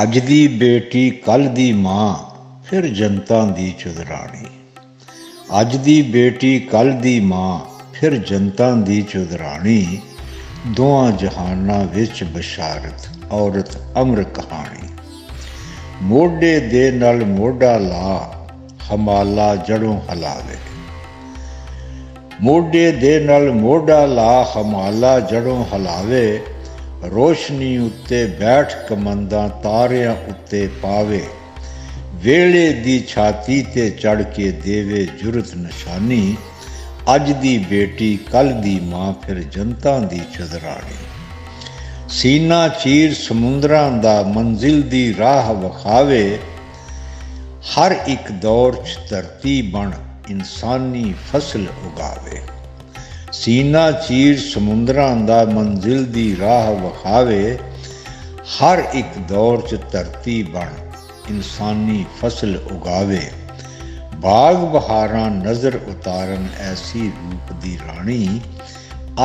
ਅੱਜ ਦੀ ਬੇਟੀ ਕੱਲ੍ਹ ਦੀ ਮਾਂ, ਫਿਰ ਜਨਤਾ ਦੀ ਚੁਦਰਾਣੀ। ਅੱਜ ਦੀ ਬੇਟੀ ਕੱਲ੍ਹ ਦੀ ਮਾਂ, ਫਿਰ ਜਨਤਾ ਦੀ ਚੁਦਰਾਣੀ। ਦੋਹਾਂ ਜਹਾਨਾਂ ਵਿੱਚ ਬਸ਼ਾਰਤ, ਔਰਤ ਅਮਰ ਕਹਾਣੀ। ਮੋਢੇ ਦੇ ਨਾਲ ਮੋਢਾ ਲਾ, ਹਮਾਲਾ ਜੜੋਂ ਹਲਾਵੇ। ਮੋਢੇ ਦੇ ਨਾਲ ਮੋਢਾ ਲਾ, ਹਮਾਲਾ ਜੜੋਂ ਹਲਾਵੇ। ਰੋਸ਼ਨੀ ਉੱਤੇ ਬੈਠ ਕਮੰਦਾਂ ਤਾਰਿਆਂ ਉੱਤੇ ਪਾਵੇ। ਵੇਲੇ ਦੀ ਛਾਤੀ ਤੇ ਚੜ੍ਹ ਕੇ ਦੇਵੇ ਜੁਰਤ ਨਿਸ਼ਾਨੀ। ਅੱਜ ਦੀ ਬੇਟੀ ਕੱਲ੍ਹ ਦੀ ਮਾਂ, ਫਿਰ ਜਨਤਾ ਦੀ ਚੁਦਰਾਣੀ। ਸੀਨਾ ਚੀਰ ਸਮੁੰਦਰਾਂ ਦਾ, ਮੰਜ਼ਿਲ ਦੀ ਰਾਹ ਵਿਖਾਵੇ। ਹਰ ਇੱਕ ਦੌਰ 'ਚ ਧਰਤੀ ਬਣ, ਇਨਸਾਨੀ ਫਸਲ ਉਗਾਵੇ। ਸੀਨਾ ਚੀਰ ਸਮੁੰਦਰਾਂ ਦਾ, ਮੰਜ਼ਿਲ ਦੀ ਰਾਹ ਵਿਖਾਵੇ। ਹਰ ਇੱਕ ਦੌਰ 'ਚ ਧਰਤੀ ਬਣ, ਇਨਸਾਨੀ ਫਸਲ ਉਗਾਵੇ। ਬਾਗ ਬਹਾਰਾਂ ਨਜ਼ਰ ਉਤਾਰਨ, ਐਸੀ ਰੂਪ ਦੀ ਰਾਣੀ।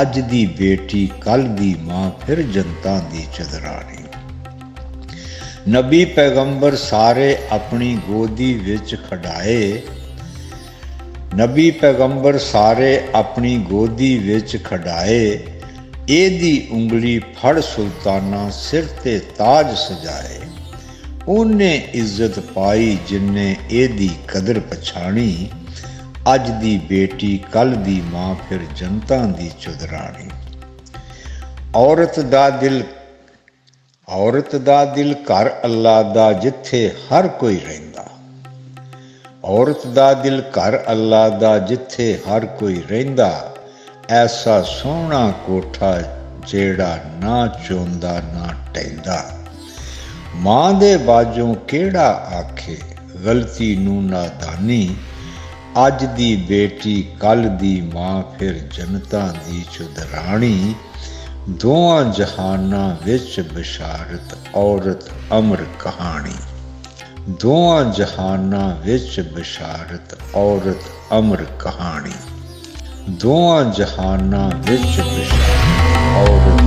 ਅੱਜ ਦੀ ਬੇਟੀ ਕੱਲ੍ਹ ਦੀ ਮਾਂ, ਫਿਰ ਜਨਤਾ ਦੀ ਚੁਦਰਾਣੀ। ਨਬੀ ਪੈਗੰਬਰ ਸਾਰੇ ਆਪਣੀ ਗੋਦੀ ਵਿੱਚ ਖਡਾਏ। ਨਬੀ ਪੈਗੰਬਰ ਸਾਰੇ ਆਪਣੀ ਗੋਦੀ ਵਿੱਚ ਖਡਾਏ। ਇਹਦੀ ਉਂਗਲੀ ਫੜ ਸੁਲਤਾਨਾ, ਸਿਰ ਤੇ ਤਾਜ ਸਜਾਏ। ਉਹਨੇ ਇੱਜ਼ਤ ਪਾਈ ਜਿਨਨੇ ਇਹਦੀ ਕਦਰ ਪਛਾਣੀ। ਅੱਜ ਦੀ ਬੇਟੀ ਕੱਲ੍ਹ ਦੀ ਮਾਂ, ਫਿਰ ਜਨਤਾ ਦੀ ਚੁਦਰਾਣੀ। ਔਰਤ ਦਾ ਦਿਲ ਘਰ ਅੱਲਾ ਦਾ, ਜਿੱਥੇ ਹਰ ਕੋਈ ਰਹਿੰਦਾ। ਔਰਤ ਦਾ ਦਿਲ ਘਰ ਅੱਲਾ ਦਾ, ਜਿੱਥੇ ਹਰ ਕੋਈ ਰਹਿੰਦਾ। ਐਸਾ ਸੋਹਣਾ ਕੋਠਾ, ਜਿਹੜਾ ਨਾ ਚੋਂਦਾ ਨਾ ਢਹਿੰਦਾ। ਮਾਂ ਦੇ ਬਾਝੋਂ ਕਿਹੜਾ ਆਖੇ, ਗਲਤੀ ਨੂੰ ਨਾਦਾਨੀ। ਅੱਜ ਦੀ ਬੇਟੀ ਕੱਲ੍ਹ ਦੀ ਮਾਂ, ਫਿਰ ਜਨਤਾ ਦੀ ਚੁਦਰਾਣੀ। ਦੋਹਾਂ ਜਹਾਨਾਂ ਵਿੱਚ ਬਸ਼ਾਰਤ, ਔਰਤ ਅਮਰ ਕਹਾਣੀ। ਦੋਹਾਂ ਜਹਾਨਾਂ ਵਿੱਚ ਬਸ਼ਾਰਤ, ਔਰਤ ਅਮਰ ਕਹਾਣੀ। ਦੋਹਾਂ ਜਹਾਨਾਂ ਵਿੱਚ ਬਸ਼ਾਰਤ, ਔਰਤ